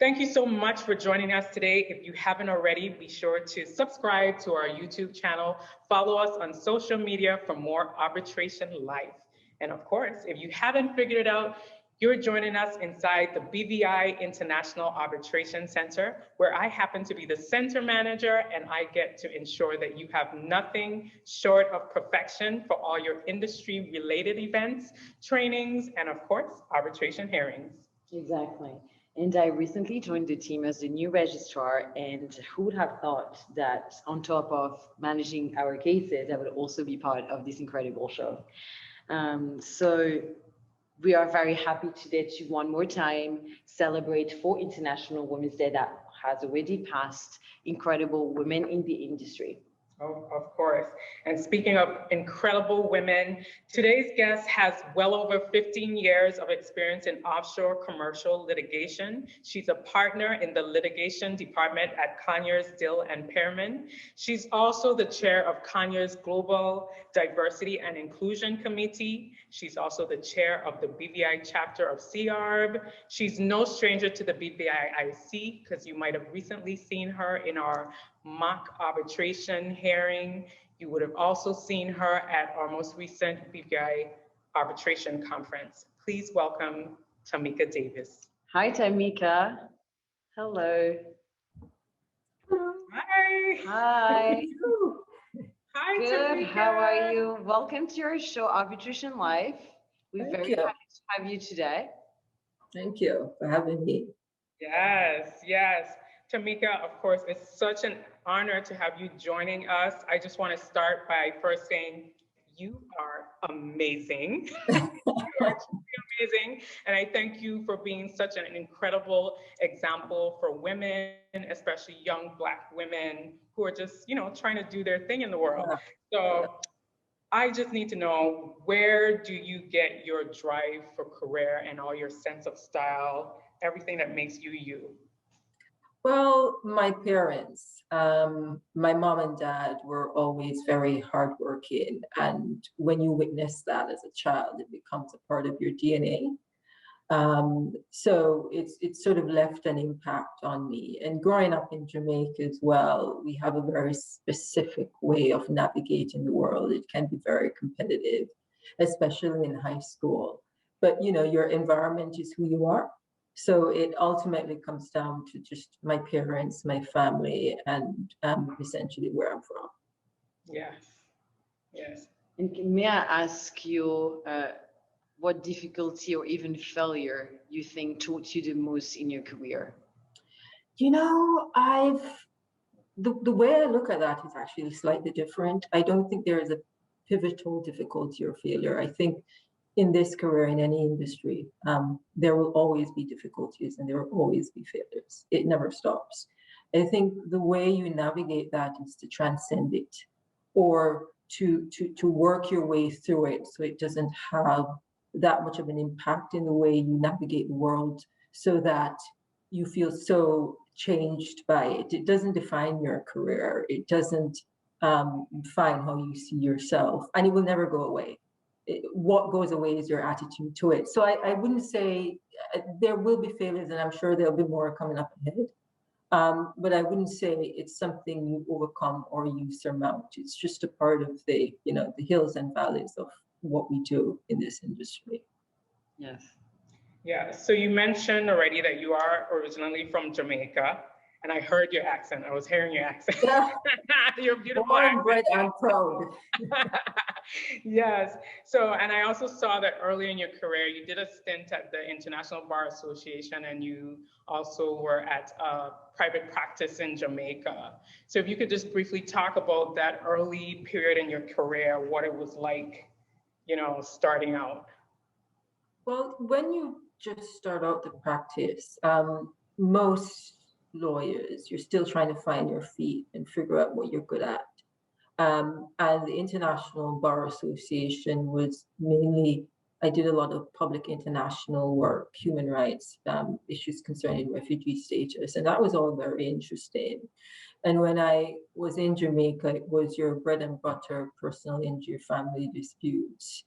Thank you so much for joining us today. If you haven't already, be sure to subscribe to our YouTube channel, follow us on social media for more Arbitration Life. And of course, if you haven't figured it out, you're joining us inside the BVI International Arbitration Center, where I happen to be the center manager, and I get to ensure that you have nothing short of perfection for all your industry-related events, trainings, and of course, arbitration hearings. Exactly. And I recently joined the team as the new registrar, and who would have thought that on top of managing our cases, I would also be part of this incredible show. So we are very happy today to one more time celebrate 4 International Women's Day that has already passed, incredible women in the industry. Oh, of course. And speaking of incredible women, today's guest has well over 15 years of experience in offshore commercial litigation. She's a partner in the litigation department at Conyers, Dill and Pearman. She's also the chair of Conyers Global Diversity and Inclusion Committee. She's also the chair of the BVI chapter of CARB. She's no stranger to the BVIIC because you might have recently seen her in our mock arbitration hearing. You would have also seen her at our most recent BVI arbitration conference. Please welcome Tameka Davis. Hi, Tameka. Hello. Hi. Hi. Hi, Good. Tameka. How are you? Welcome to our show, Arbitration Life. We're very happy to have you today. Thank you for having me. Yes, yes. Tameka, of course, it's such an honor to have you joining us. I just want to start by first saying you are amazing. You are truly amazing. And I thank you for being such an incredible example for women, especially young Black women who are just, trying to do their thing in the world. So I just need to know, where do you get your drive for career and all your sense of style, everything that makes you you? Well, my parents, my mom and dad were always very hardworking. And when you witness that as a child, it becomes a part of your DNA. So it's sort of left an impact on me. And growing up in Jamaica as well, we have a very specific way of navigating the world. It can be very competitive, especially in high school. But, your environment is who you are. So it ultimately comes down to just my parents, my family, and essentially where I'm from. Yes, yes. And may I ask you what difficulty or even failure you think taught you the most in your career? The way I look at that is actually slightly different. I don't think there is a pivotal difficulty or failure. I think in this career, in any industry, there will always be difficulties and there will always be failures. It never stops. I think the way you navigate that is to transcend it, or to work your way through it so it doesn't have that much of an impact in the way you navigate the world, so that you feel so changed by it. It doesn't define your career. It doesn't define how you see yourself, and it will never go away. What goes away is your attitude to it. So I wouldn't say there will be failures, and I'm sure there'll be more coming up ahead. But I wouldn't say it's something you overcome or you surmount. It's just a part of the hills and valleys of what we do in this industry. Yes. Yeah. So you mentioned already that you are originally from Jamaica. And I heard your accent. I was hearing your accent. You're beautiful. Born, bred, and proud. Yes. So, and I also saw that earlier in your career, you did a stint at the International Bar Association, and you also were at private practice in Jamaica. So if you could just briefly talk about that early period in your career, what it was like, starting out. Well, when you just start out the practice, most lawyers, you're still trying to find your feet and figure out what you're good at. And the International Bar Association was mainly I did a lot of public international work, human rights issues concerning refugee status, and that was all very interesting. And when I was in Jamaica, it was your bread and butter personal injury family disputes.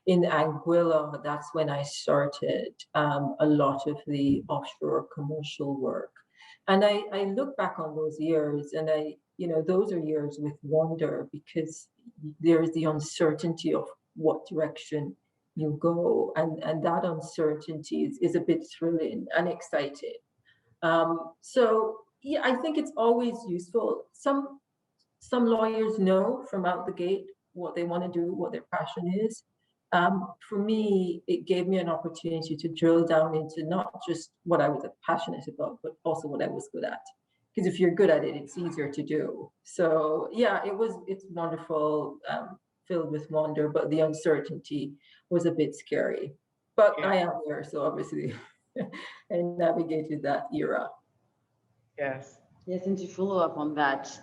In Anguilla, that's when I started a lot of the offshore commercial work. And I look back on those years, and those are years with wonder, because there is the uncertainty of what direction you go, and that uncertainty is a bit thrilling and exciting. So yeah, I think it's always useful. Some lawyers know from out the gate what they want to do, what their passion is. For me, it gave me an opportunity to drill down into not just what I was passionate about, but also what I was good at. Because if you're good at it, it's easier to do. So yeah, it's wonderful, filled with wonder, but the uncertainty was a bit scary. But Yeah. I am here, so obviously I navigated that era. Yes. Yes, and to follow up on that,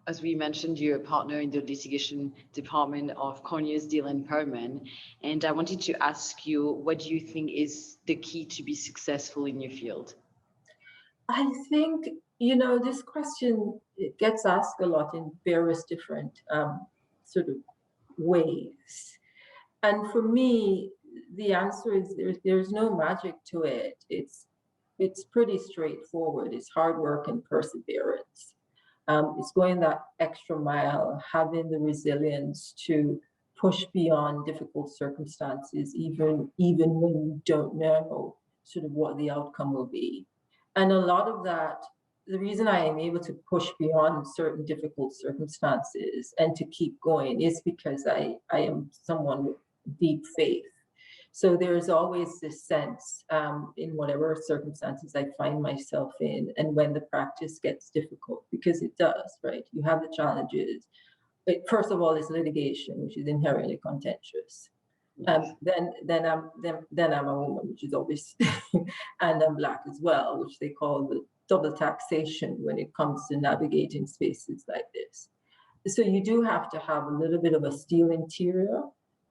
as we mentioned, you're a partner in the litigation department of Conyers, Deal and Perman, and I wanted to ask you, what do you think is the key to be successful in your field? I think, this question, it gets asked a lot in various different sort of ways. And for me, the answer is there's no magic to it. It's pretty straightforward. It's hard work and perseverance. It's going that extra mile, having the resilience to push beyond difficult circumstances, even when you don't know sort of what the outcome will be. And a lot of that, the reason I am able to push beyond certain difficult circumstances and to keep going is because I am someone with deep faith. So there's always this sense in whatever circumstances I find myself in, and when the practice gets difficult, because it does, right? You have the challenges. But first of all, it's litigation, which is inherently contentious. Then I'm a woman, which is obvious, and I'm Black as well, which they call the double taxation when it comes to navigating spaces like this. So you do have to have a little bit of a steel interior.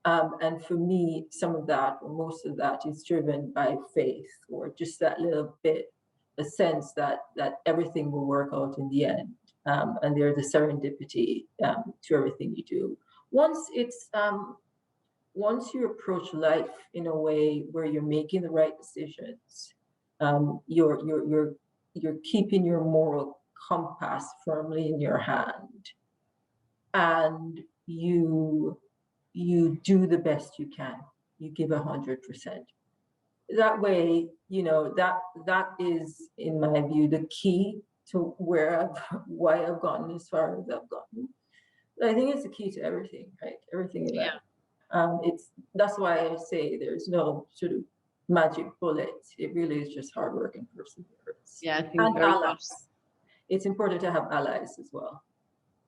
And for me, some of that, or most of that, is driven by faith, or just that little bit, a sense that everything will work out in the end. And there's a serendipity to everything you do. Once you approach life in a way where you're making the right decisions, you're keeping your moral compass firmly in your hand, and you do the best you can. You give 100%. That way, that is, in my view, the key to why I've gotten as far as I've gotten. I think it's the key to everything, right? Everything in life. That's why I say there's no sort of magic bullet. It really is just hard work and perseverance. Yeah, I think and very allies. much. It's important to have allies as well.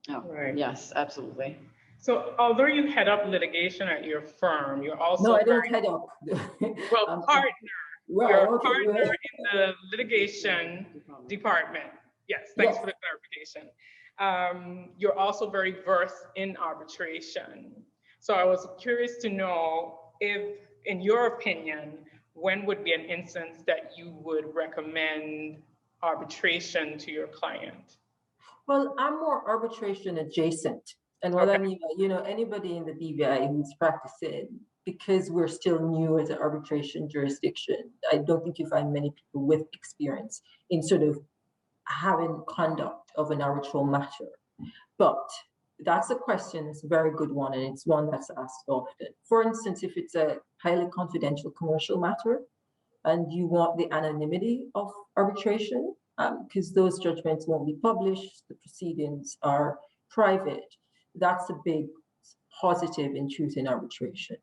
Oh, Right. yes, absolutely. So although you head up litigation at your firm, you're also No, I don't head up. partner. Right, You're a okay, partner right. in the litigation department. Yes, thanks for the clarification. You're also very versed in arbitration. So I was curious to know if, in your opinion, when would be an instance that you would recommend arbitration to your client? Well, I'm more arbitration adjacent. And what I mean by, anybody in the BVI who's practicing, because we're still new as an arbitration jurisdiction, I don't think you find many people with experience in sort of having conduct of an arbitral matter. But that's a question, it's a very good one, and it's one that's asked often. For instance, if it's a highly confidential commercial matter and you want the anonymity of arbitration, because those judgments won't be published, the proceedings are private, that's a big positive in choosing arbitration.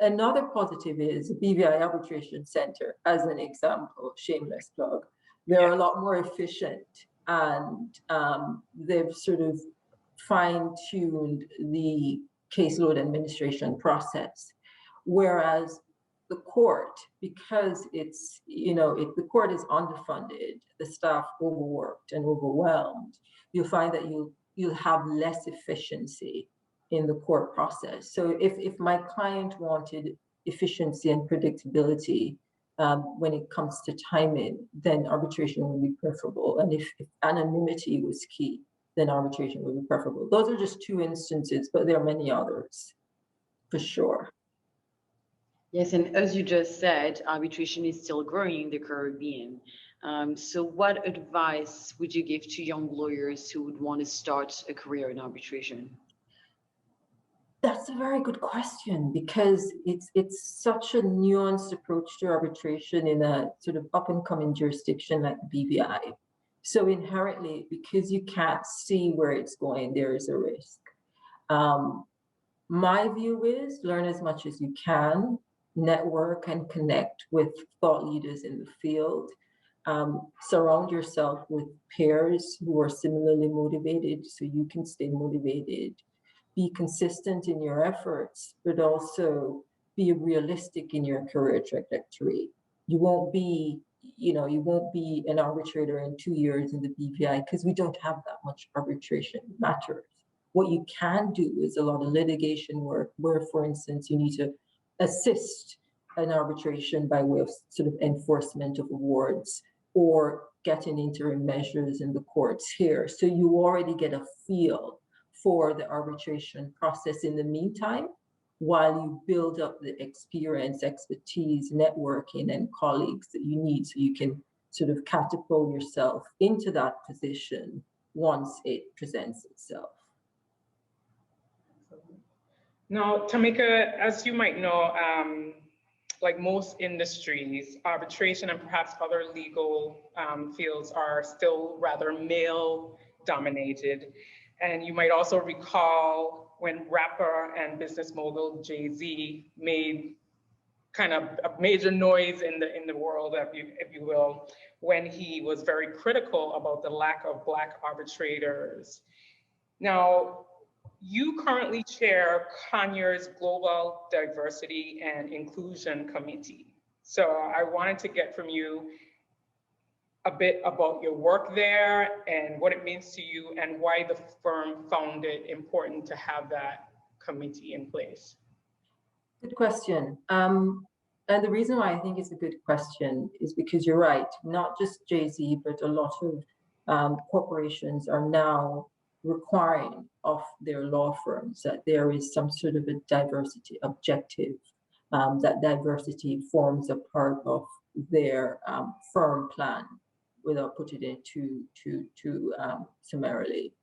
Another positive is the BVI Arbitration Center, as an example, shameless plug. They're a lot more efficient, and they've sort of fine-tuned the caseload administration process. Whereas the court, because it's, the court is underfunded, the staff overworked and overwhelmed, you'll find that you'll have less efficiency in the court process. So if my client wanted efficiency and predictability when it comes to timing, then arbitration would be preferable. And if anonymity was key, then arbitration would be preferable. Those are just two instances, but there are many others, for sure. Yes, and as you just said, arbitration is still growing in the Caribbean. So what advice would you give to young lawyers who would want to start a career in arbitration? That's a very good question, because it's such a nuanced approach to arbitration in a sort of up and coming jurisdiction like BVI. So inherently, because you can't see where it's going, there is a risk. My view is learn as much as you can, network and connect with thought leaders in the field. Surround yourself with peers who are similarly motivated so you can stay motivated. Be consistent in your efforts, but also be realistic in your career trajectory. You won't be an arbitrator in 2 years in the BVI because we don't have that much arbitration matters. What you can do is a lot of litigation work where, for instance, you need to assist an arbitration by way of sort of enforcement of awards or getting interim measures in the courts here. So you already get a feel for the arbitration process in the meantime, while you build up the experience, expertise, networking, and colleagues that you need so you can sort of catapult yourself into that position once it presents itself. Now, Tameka, as you might know, like most industries, arbitration and perhaps other legal fields are still rather male dominated. And you might also recall when rapper and business mogul Jay-Z made kind of a major noise in the world, if you will, when he was very critical about the lack of Black arbitrators. Now, you currently chair Conyers Global Diversity and Inclusion Committee. So I wanted to get from you a bit about your work there and what it means to you and why the firm found it important to have that committee in place. Good question. And the reason why I think it's a good question is because you're right, not just Jay-Z, but a lot of corporations are now requiring of their law firms that there is some sort of a diversity objective, that diversity forms a part of their firm plan, without putting it too summarily.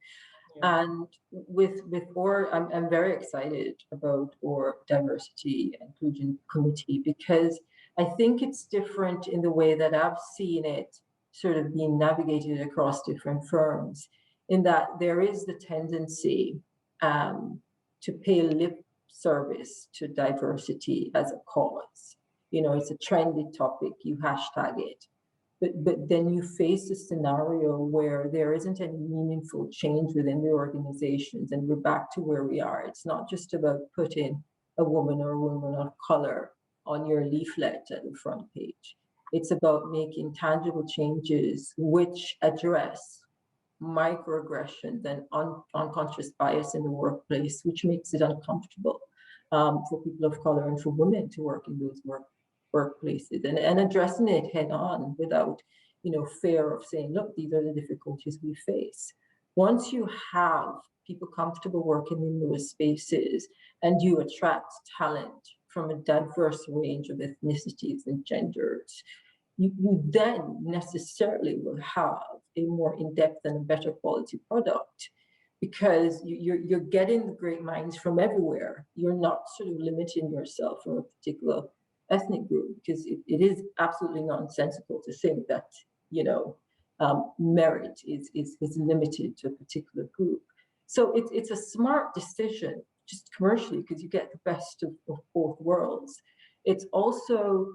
Yeah. And with I'm very excited about our diversity and inclusion committee, because I think it's different in the way that I've seen it sort of being navigated across different firms, in that there is the tendency to pay lip service to diversity as a cause. You know, it's a trendy topic, you hashtag it. But then you face a scenario where there isn't any meaningful change within the organizations, and we're back to where we are. It's not just about putting a woman or a woman of color on your leaflet at the front page. It's about making tangible changes which address microaggressions and unconscious bias in the workplace, which makes it uncomfortable for people of color and for women to work in those workplaces, and addressing it head on without, fear of saying, look, these are the difficulties we face. Once you have people comfortable working in those spaces and you attract talent from a diverse range of ethnicities and genders, you then necessarily will have a more in-depth and a better quality product, because you're getting the great minds from everywhere. You're not sort of limiting yourself from a particular ethnic group, because it is absolutely nonsensical to think that merit is limited to a particular group. So it's a smart decision just commercially, because you get the best of both worlds. It's also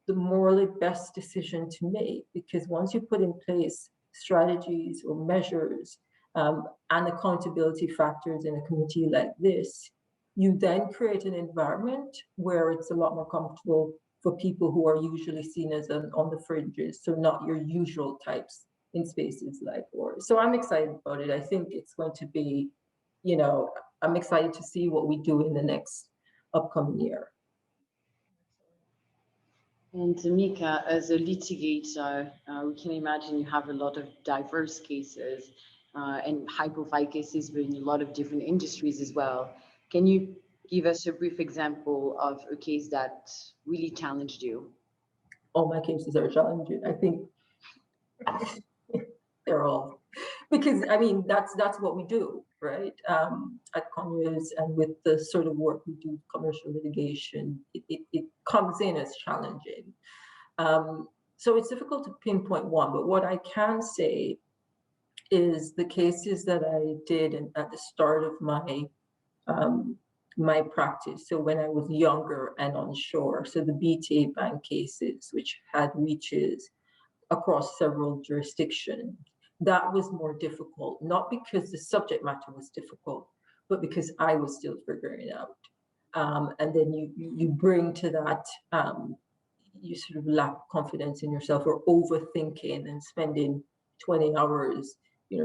the morally best decision to make, because once you put in place strategies or measures and accountability factors in a committee like this, you then create an environment where it's a lot more comfortable for people who are usually seen as on the fringes, so not your usual types in spaces like ours. So I'm excited about it. I think it's going to be, I'm excited to see what we do in the next upcoming year. And Tameka, as a litigator, we can imagine you have a lot of diverse cases and high-profile cases in a lot of different industries as well. Can you give us a brief example of a case that really challenged you? All my cases are challenging. I think they're all, because I mean, that's what we do, right? At Conyers, and with the sort of work we do, commercial litigation, it comes in as challenging. So it's difficult to pinpoint one, but what I can say is the cases that I did at the start of my practice. So when I was younger and onshore, so the BTA bank cases, which had reaches across several jurisdictions, that was more difficult, not because the subject matter was difficult, but because I was still figuring it out. And then you bring to that, you sort of lack confidence in yourself, or overthinking and spending 20 hours,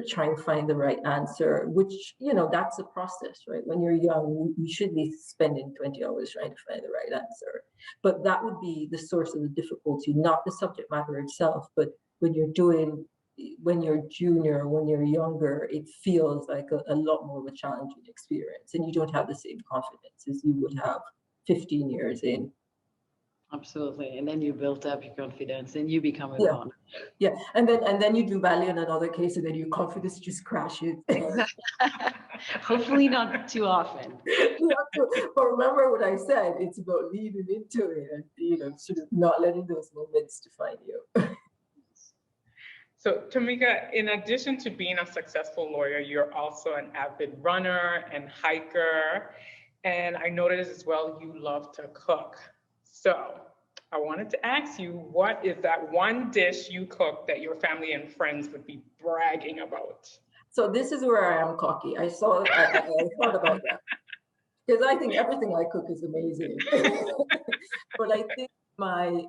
trying to find the right answer, which, that's a process, right? When you're young, you should be spending 20 hours trying to find the right answer. But that would be the source of the difficulty, not the subject matter itself, but when you're junior, when you're younger, it feels like a lot more of a challenging experience, and you don't have the same confidence as you would have 15 years in. Absolutely. And then you build up your confidence and you become a partner. Yeah. And then you do badly in another case, and then your confidence just crashes. Hopefully not too often. But remember what I said, it's about leading into it and sort of not letting those moments define you. So Tameka, in addition to being a successful lawyer, you're also an avid runner and hiker. And I noticed as well, you love to cook. So I wanted to ask you, what is that one dish you cook that your family and friends would be bragging about? So this is where I am cocky. I thought about that, because I think everything I cook is amazing. But I think my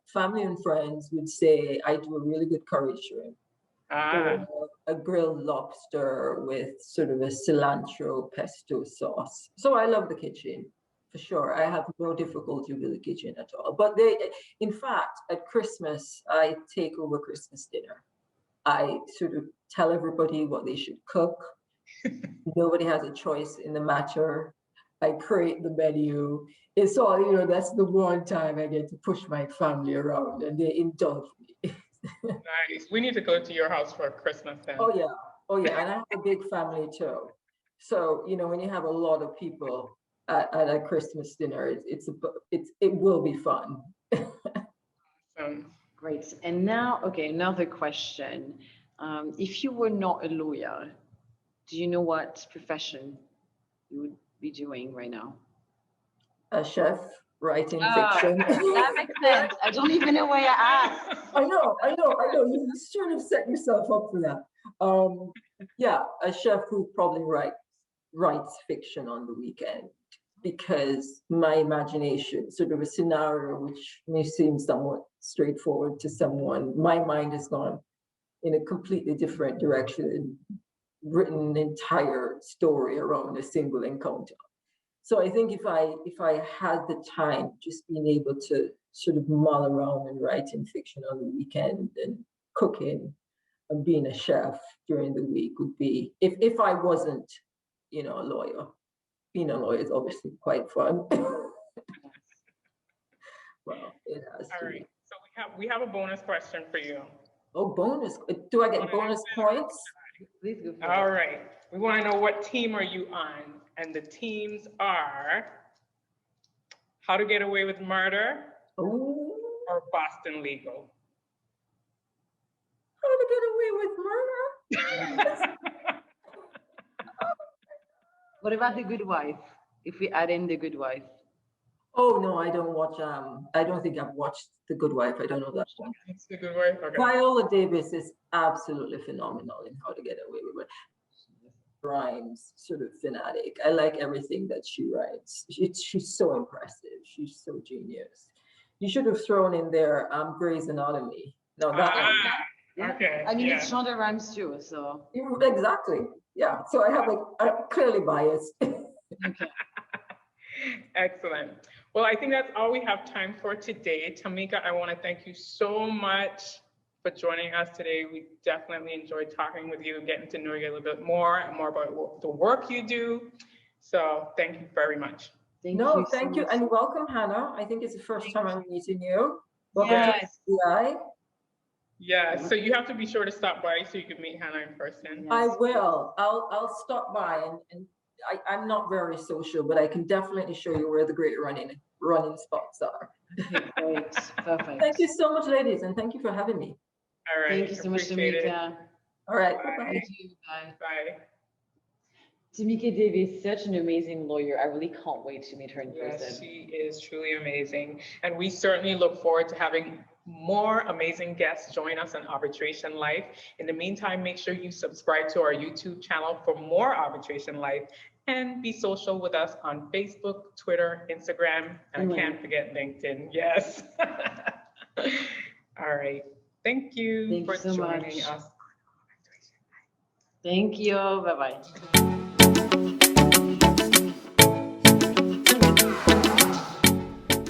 family and friends would say I do a really good curry shrimp, or a grilled lobster with sort of a cilantro pesto sauce. So I love the kitchen, for sure. I have no difficulty with the kitchen at all. But in fact, at Christmas, I take over Christmas dinner. I sort of tell everybody what they should cook. Nobody has a choice in the matter. I create the menu. It's all, that's the one time I get to push my family around, and they indulge me. Nice. We need to go to your house for Christmas then. Oh yeah. And I have a big family too. So, when you have a lot of people at a Christmas dinner, it will be fun. Great. And now, okay, another question. If you were not a lawyer, do you know what profession you would be doing right now? A chef, writing fiction. That makes sense. I don't even know why I asked. I know. You sort of set yourself up for that. Yeah, a chef who probably writes fiction on the weekend, because my imagination, sort of a scenario which may seem somewhat straightforward to someone, my mind has gone in a completely different direction and written an entire story around a single encounter. So I think if I had the time, just being able to sort of mull around and writing fiction on the weekend, and cooking and being a chef during the week would be, if I wasn't, a lawyer. Being a lawyer is obviously quite fun. Well, it has. All right. So we have a bonus question for you. Oh, bonus! Do I get bonus points? Please go for it. All right. We want to know, what team are you on? And the teams are How to Get Away with Murder, Ooh. or Boston Legal. How to Get Away with Murder? What about The Good Wife? If we add in The Good Wife. Oh no, I don't watch. I don't think I've watched The Good Wife. I don't know that one. It's The Good Wife. Okay. Viola Davis is absolutely phenomenal in How to Get Away with Murder. Rhymes, sort of fanatic. I like everything that she writes. She's so impressive. She's so genius. You should have thrown in there Grey's Anatomy. No, that one. Yeah. Okay. I mean, yeah. it's Shonda Rhimes too, so. Exactly. yeah, so I have I'm clearly biased. Okay. Excellent. Well, I think that's all we have time for today. Tameka, I want to thank you so much for joining us today. We definitely enjoyed talking with you, getting to know you a little bit more and more about the work you do. So thank you very much. Thank No, you so thank you, much. and welcome, Hana. I think it's the first time I'm meeting you. Welcome Yes. to FBI. Yeah, so you have to be sure to stop by so you can meet Hana in person. Yes. I will. I'll stop by, and I'm not very social, but I can definitely show you where the great running spots are. Okay, great. Perfect. Thank you so much, ladies, and thank you for having me. All right. Thank you so much, appreciate it. Tameka. All right. Bye. Bye-bye. Thank you. Bye. Bye. Tameka Davis, such an amazing lawyer. I really can't wait to meet her in Yes, person. she is truly amazing. And we certainly look forward to having more amazing guests join us on Arbitration Life. In the meantime, make sure you subscribe to our YouTube channel for more Arbitration Life and be social with us on Facebook, Twitter, Instagram, and I can't forget LinkedIn. Yes. All right. Thank you Thank for you so joining much. us. Thank you. Bye-bye.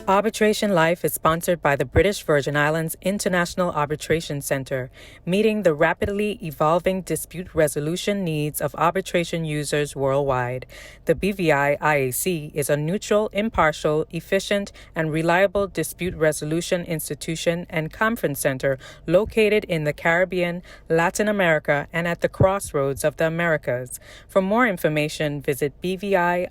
Arbitration Life is sponsored by the British Virgin Islands International Arbitration Centre, meeting the rapidly evolving dispute resolution needs of arbitration users worldwide. The BVI IAC is a neutral, impartial, efficient, and reliable dispute resolution institution and conference center located in the Caribbean, Latin America, and at the crossroads of the Americas. For more information, visit bviiac.org.